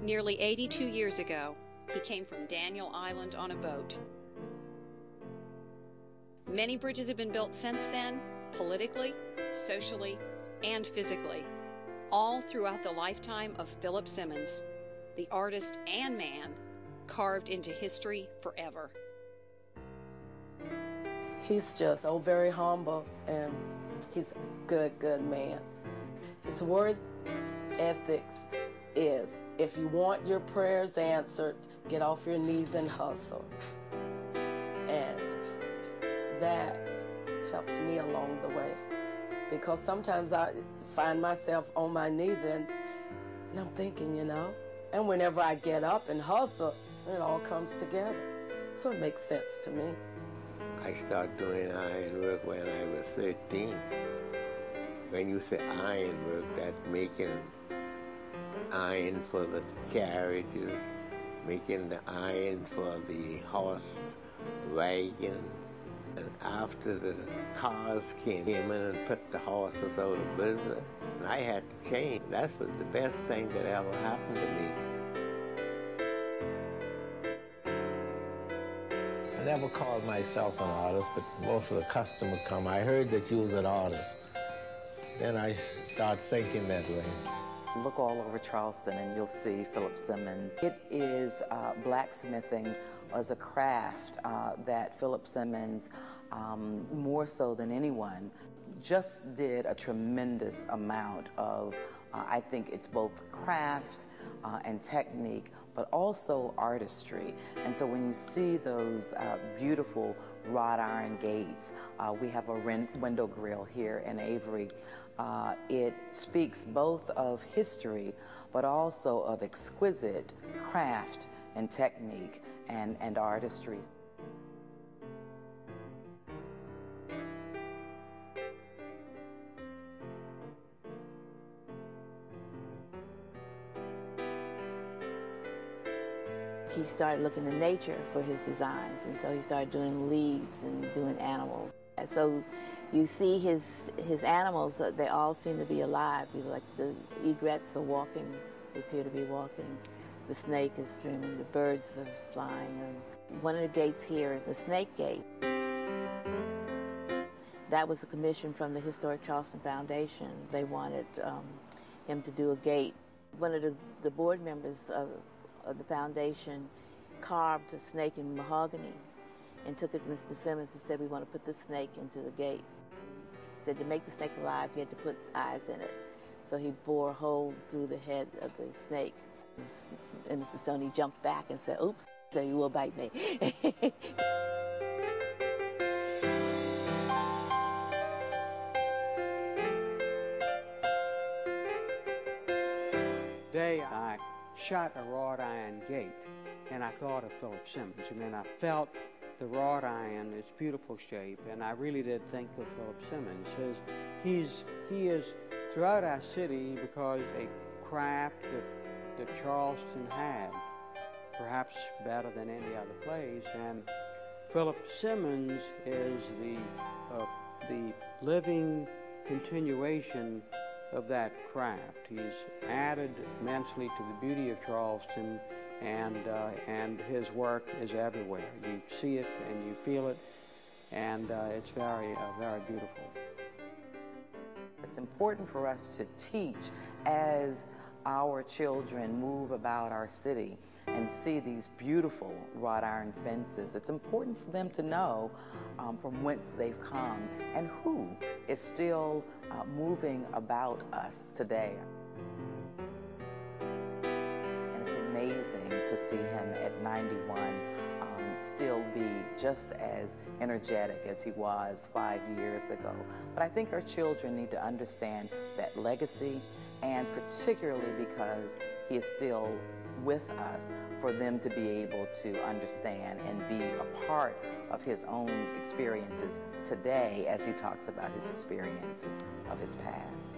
Nearly 82 years ago, he came from Daniel Island on a boat. Many bridges have been built since then, politically, socially, and physically, all throughout the lifetime of Phillip Simmons, the artist and man carved into history forever. He's just so very humble, and he's a good man. His work ethics is, if you want your prayers answered, get off your knees and hustle. And that helps me along the way, because sometimes I find myself on my knees and I'm thinking, you know, and whenever I get up and hustle, it all comes together. So it makes sense to me. I started doing iron work when I was 13. When you say iron work, that's making iron for the carriages, making the iron for the horse wagon. And after the cars came in and put the horses out of business, and I had to change. That was the best thing that ever happened to me. I never called myself an artist, but most of the customers come. I heard that you was an artist. Then I start thinking that way. Look all over Charleston and you'll see Phillip Simmons. It is blacksmithing as a craft that Phillip Simmons, more so than anyone, just did a tremendous amount of, I think it's both craft and technique, but also artistry. And so when you see those beautiful wrought iron gates, we have a window grill here in Avery. It speaks both of history, but also of exquisite craft and technique and artistry. He started looking to nature for his designs, and so he started doing leaves and doing animals. And so you see his animals, they all seem to be alive. Like the egrets are walking, they appear to be walking. The snake is swimming, the birds are flying. And one of the gates here is the snake gate. That was a commission from the Historic Charleston Foundation. They wanted him to do a gate. One of the board members of the foundation carved a snake in mahogany and took it to Mr. Simmons and said, we want to put this snake into the gate. He said to make the snake alive, he had to put eyes in it. So he bore a hole through the head of the snake. And Mr. Stoney jumped back and said, oops, so you will bite me. Today I shot a wrought iron gate, and I thought of Phillip Simmons. I mean, I felt the wrought iron, its beautiful shape, and I really did think of Phillip Simmons. He is throughout our city because a craft that Charleston had, perhaps better than any other place, and Phillip Simmons is the living continuation of that craft. He's added immensely to the beauty of Charleston, and his work is everywhere. You see it and you feel it, and it's very beautiful. It's important for us to teach as our children move about our city and see these beautiful wrought iron fences. It's important for them to know from whence they've come and who is still moving about us today. And it's amazing to see him at 91 still be just as energetic as he was 5 years ago. But I think our children need to understand that legacy, and particularly because he is still with us, for them to be able to understand and be a part of his own experiences today as he talks about his experiences of his past.